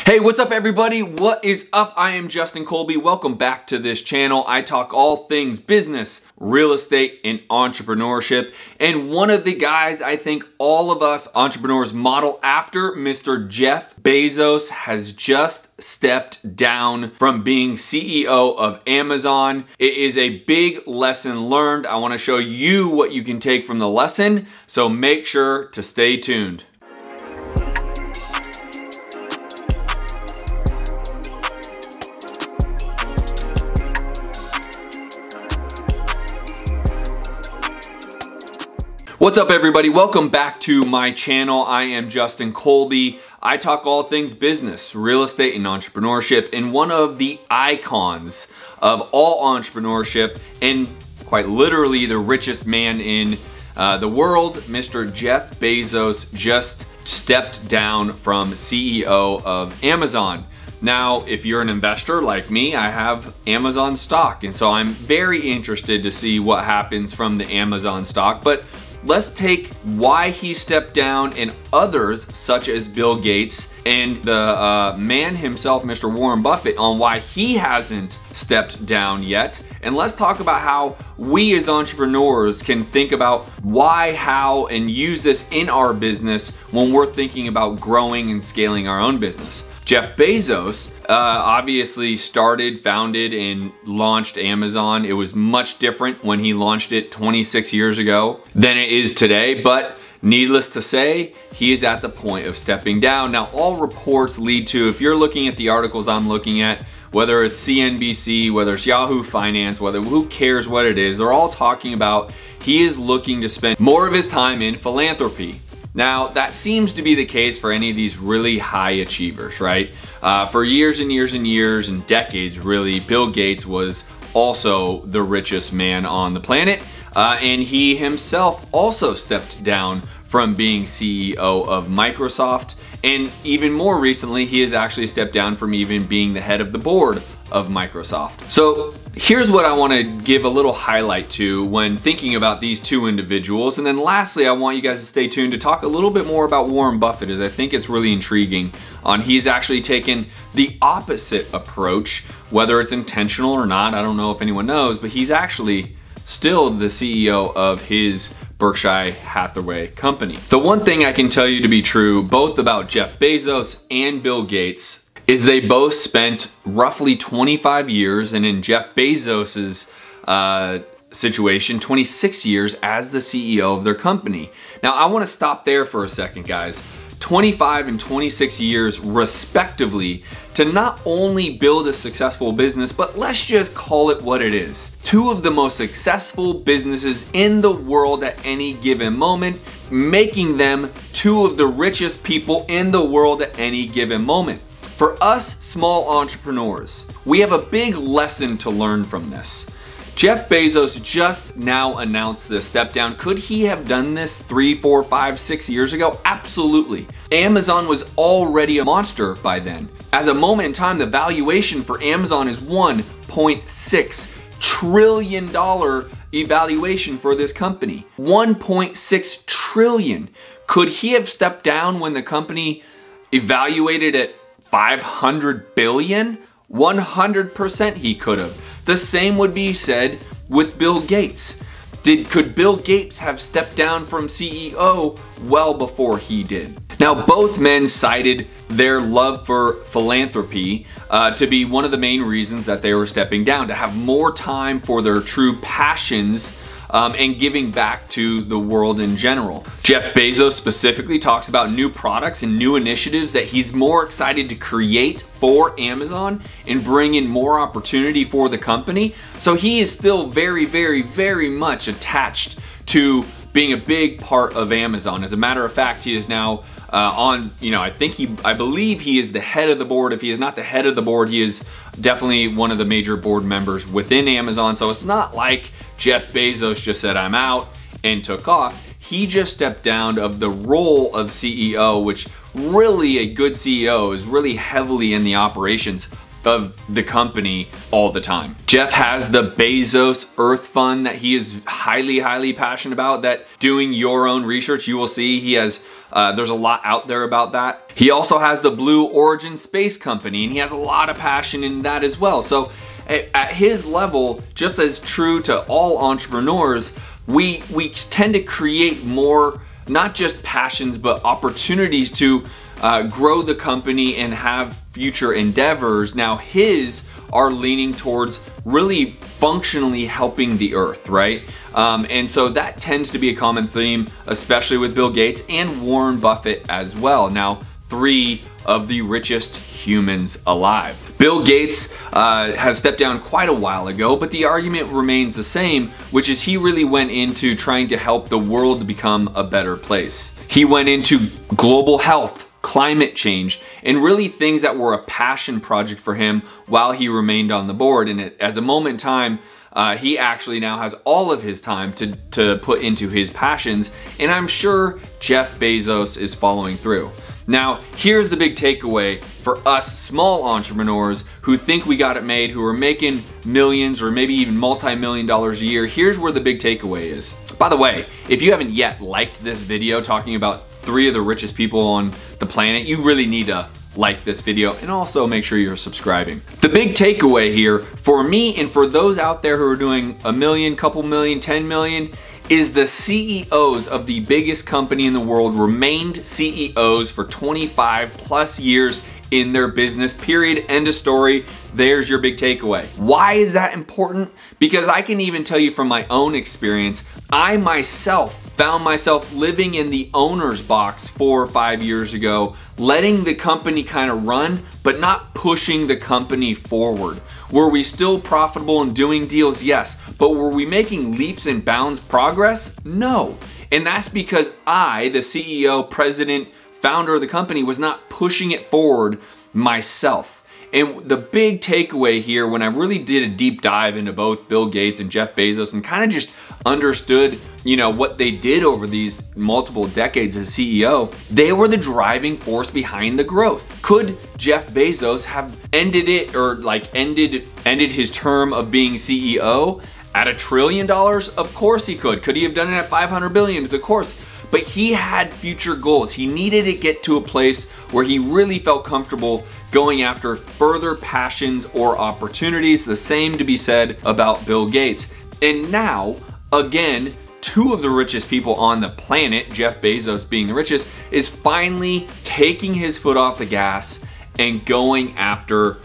Hey, what's up everybody? What is up? I am Justin Colby. Welcome back to this channel. I talk all things business, real estate, and entrepreneurship. And one of the guys I think all of us entrepreneurs model after, Mr. Jeff Bezos, has just stepped down from being CEO of Amazon. It is a big lesson learned. I want to show you what you can take from the lesson, so make sure to stay tuned. What's up everybody? Welcome back to my channel. I am Justin Colby. I talk all things business, real estate, and entrepreneurship, and one of the icons of all entrepreneurship, and quite literally the richest man in the world, Mr. Jeff Bezos, just stepped down from CEO of Amazon. Now, if you're an investor like me, I have Amazon stock, and so I'm very interested to see what happens from the Amazon stock. But let's take why he stepped down and others such as Bill Gates and the man himself, Mr. Warren Buffett, on why he hasn't stepped down yet. And let's talk about how we as entrepreneurs can think about why, how, and use this in our business when we're thinking about growing and scaling our own business. Jeff Bezos obviously started, founded, and launched Amazon. It was much different when he launched it 26 years ago than it is today, but needless to say, he is at the point of stepping down. Now, all reports lead to, if you're looking at the articles I'm looking at, whether it's CNBC, whether it's Yahoo Finance, who cares what it is, they're all talking about he is looking to spend more of his time in philanthropy. Now, that seems to be the case for any of these really high achievers, right? For years and years and years and decades, really, Bill Gates was also the richest man on the planet. And he himself also stepped down from being CEO of Microsoft. And even more recently, he has actually stepped down from even being the head of the board of Microsoft. So here's what I want to give a little highlight to when thinking about these two individuals. And then lastly, I want you guys to stay tuned to talk a little bit more about Warren Buffett, as I think it's really intriguing on he's actually taken the opposite approach, whether it's intentional or not. I don't know if anyone knows, but he's actually still the CEO of his Berkshire Hathaway company. The one thing I can tell you to be true, both about Jeff Bezos and Bill Gates, is they both spent roughly 25 years, and in Jeff Bezos's situation, 26 years as the CEO of their company. Now, I want to stop there for a second, guys. 25 and 26 years respectively to not only build a successful business, but let's just call it what it is. Two of the most successful businesses in the world at any given moment, making them two of the richest people in the world at any given moment. For us small entrepreneurs, we have a big lesson to learn from this. Jeff Bezos just now announced this step down. Could he have done this 3, 4, 5, 6 years ago? Absolutely. Amazon was already a monster by then. As a moment in time, the valuation for Amazon is $1.6 trillion evaluation for this company. 1.6 trillion. Could he have stepped down when the company evaluated at 500 billion? 100% he could have. The same would be said with Bill Gates. Could Bill Gates have stepped down from CEO well before he did? Now, both men cited their love for philanthropy to be one of the main reasons that they were stepping down, to have more time for their true passions and giving back to the world in general. Jeff Bezos specifically talks about new products and new initiatives that he's more excited to create for Amazon and bring in more opportunity for the company. So he is still very, very, very much attached to being a big part of Amazon. As a matter of fact, he is now I believe he is the head of the board. If he is not the head of the board, he is definitely one of the major board members within Amazon. So it's not like Jeff Bezos just said, I'm out, and took off. He just stepped down of the role of CEO, which really a good CEO is really heavily in the operations of the company all the time. Jeff has the Bezos Earth Fund that he is highly passionate about, that doing your own research, you will see he has, there's a lot out there about that. He also has the Blue Origin Space Company, and he has a lot of passion in that as well. So at his level, just as true to all entrepreneurs, we tend to create more, not just passions, but opportunities to grow the company and have future endeavors. Now his are leaning towards really functionally helping the earth, right? And so that tends to be a common theme, especially with Bill Gates and Warren Buffett as well. Now, 3 of the richest humans alive. Bill Gates has stepped down quite a while ago, but the argument remains the same, which is he really went into trying to help the world become a better place. He went into global health, climate change, and really things that were a passion project for him while he remained on the board. And as a moment in time, he actually now has all of his time to put into his passions, and I'm sure Jeff Bezos is following through. Now, here's the big takeaway for us small entrepreneurs who think we got it made, who are making millions or maybe even multi-million dollars a year. Here's where the big takeaway is. By the way, if you haven't yet liked this video talking about 3 of the richest people on the planet, you really need to like this video and also make sure you're subscribing. The big takeaway here for me and for those out there who are doing $1 million, couple million, 10 million, is the CEOs of the biggest company in the world remained CEOs for 25+ years in their business, period, end of story. There's your big takeaway. Why is that important? Because I can even tell you from my own experience, I myself found myself living in the owner's box 4 or 5 years ago, letting the company kind of run, but not pushing the company forward. Were we still profitable and doing deals? Yes. But were we making leaps and bounds progress? No. And that's because I, the CEO, president, founder of the company, was not pushing it forward myself. And the big takeaway here, when I really did a deep dive into both Bill Gates and Jeff Bezos and kind of just understood, you know, what they did over these multiple decades as CEO, they were the driving force behind the growth. Could Jeff Bezos have ended it, or like ended his term of being CEO at $1 trillion? Of course he could. Could he have done it at 500 billion? Of course. But he had future goals. He needed to get to a place where he really felt comfortable going after further passions or opportunities. The same to be said about Bill Gates. And now, again, 2 of the richest people on the planet, Jeff Bezos being the richest, is finally taking his foot off the gas and going after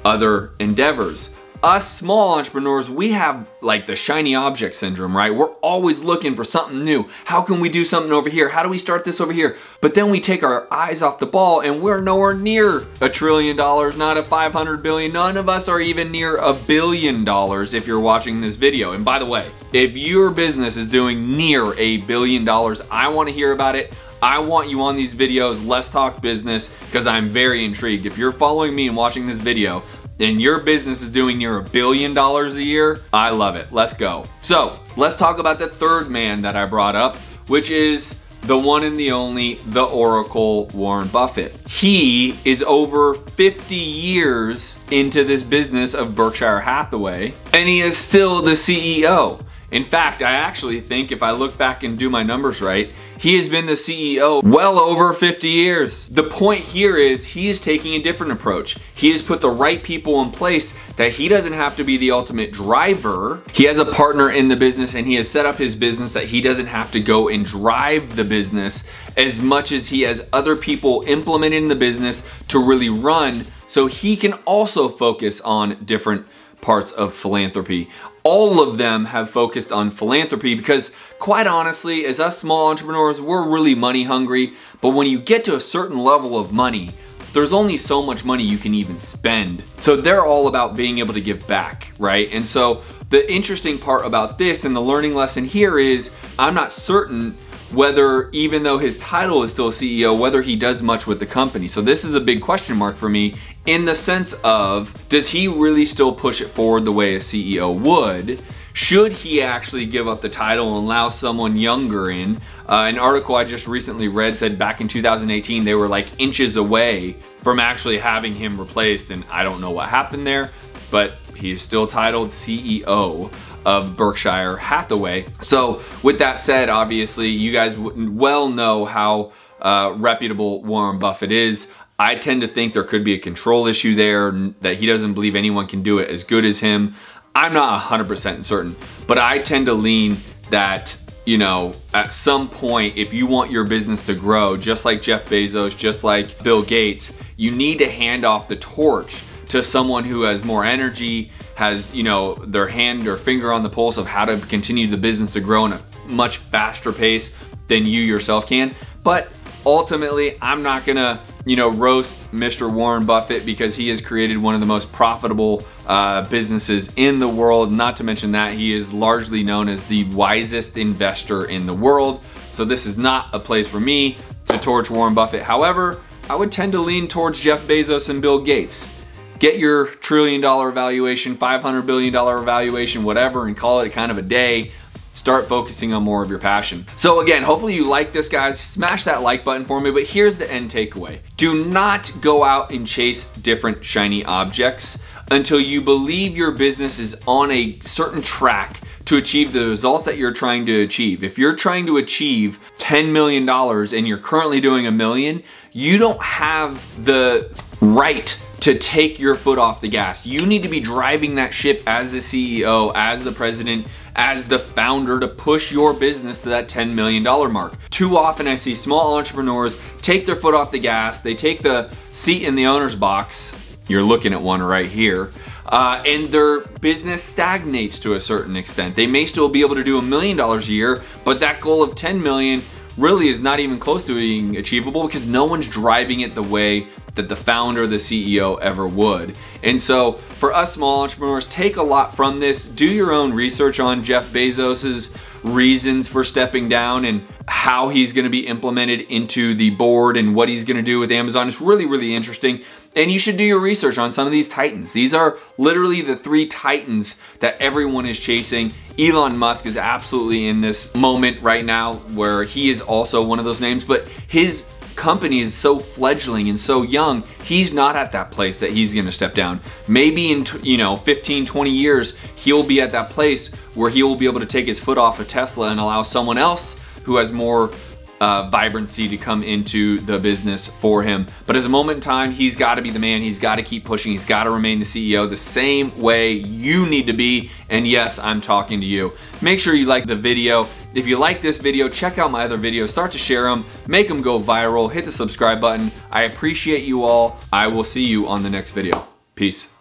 other endeavors. Us small entrepreneurs, we have like the shiny object syndrome, right? We're always looking for something new. How can we do something over here? How do we start this over here? But then we take our eyes off the ball and we're nowhere near $1 trillion, not at 500 billion. None of us are even near $1 billion if you're watching this video. And by the way, if your business is doing near $1 billion, I want to hear about it. I want you on these videos. Let's talk business, because I'm very intrigued. If you're following me and watching this video, and your business is doing near $1 billion a year, I love it. Let's go. So let's talk about the 3rd man that I brought up, which is the one and the only, the Oracle, Warren Buffett. He is over 50 years into this business of Berkshire Hathaway, and he is still the CEO. In fact, I actually think if I look back and do my numbers right, he has been the CEO well over 50 years. The point here is he is taking a different approach. He has put the right people in place that he doesn't have to be the ultimate driver. He has a partner in the business, and he has set up his business that he doesn't have to go and drive the business as much as he has other people implemented in the business to really run, so he can also focus on different parts of philanthropy. All of them have focused on philanthropy because, quite honestly, as us small entrepreneurs, we're really money hungry. But when you get to a certain level of money, there's only so much money you can even spend. So they're all about being able to give back, right? And so the interesting part about this and the learning lesson here is I'm not certain whether, even though his title is still CEO, whether he does much with the company. So this is a big question mark for me, in the sense of, does he really still push it forward the way a CEO would? Should he actually give up the title and allow someone younger in? An article I just recently read said back in 2018 they were like inches away from actually having him replaced, and I don't know what happened there, but he is still titled CEO of Berkshire Hathaway. So with that said, obviously you guys well know how reputable Warren Buffett is. I tend to think there could be a control issue there, that he doesn't believe anyone can do it as good as him. I'm not 100% certain, but I tend to lean that, you know, at some point, if you want your business to grow, just like Jeff Bezos, just like Bill Gates, you need to hand off the torch to someone who has more energy, has, you know, their hand or finger on the pulse of how to continue the business to grow in a much faster pace than you yourself can. But ultimately, I'm not gonna, you know, roast Mr. Warren Buffett because he has created one of the most profitable businesses in the world. Not to mention that he is largely known as the wisest investor in the world. So this is not a place for me to torch Warren Buffett. However, I would tend to lean towards Jeff Bezos and Bill Gates. Get your $1 trillion valuation, $500 billion valuation, whatever, and call it kind of a day. Start focusing on more of your passion. So again, hopefully you like this, guys. Smash that like button for me, but here's the end takeaway. Do not go out and chase different shiny objects until you believe your business is on a certain track to achieve the results that you're trying to achieve. If you're trying to achieve $10 million and you're currently doing $1 million, you don't have the right to take your foot off the gas. You need to be driving that ship as the CEO, as the president, as the founder to push your business to that $10 million mark. Too often I see small entrepreneurs take their foot off the gas, they take the seat in the owner's box, you're looking at one right here, and their business stagnates to a certain extent. They may still be able to do $1 million a year, but that goal of 10 million really is not even close to being achievable because no one's driving it the way that the founder, the CEO ever would. And so for us small entrepreneurs, take a lot from this. Do your own research on Jeff Bezos's reasons for stepping down and how he's gonna be implemented into the board and what he's gonna do with Amazon. It's really, really interesting. And you should do your research on some of these titans. These are literally the 3 titans that everyone is chasing. Elon Musk is absolutely in this moment right now where he is also one of those names, but his company is so fledgling and so young, he's not at that place that he's gonna step down. Maybe in 15, 20 years, he'll be at that place where he will be able to take his foot off of Tesla and allow someone else who has more vibrancy to come into the business for him. But as a moment in time, he's got to be the man. He's got to keep pushing. He's got to remain the CEO the same way you need to be. And yes, I'm talking to you. Make sure you like the video. If you like this video, check out my other videos. Start to share them. Make them go viral. Hit the subscribe button. I appreciate you all. I will see you on the next video. Peace.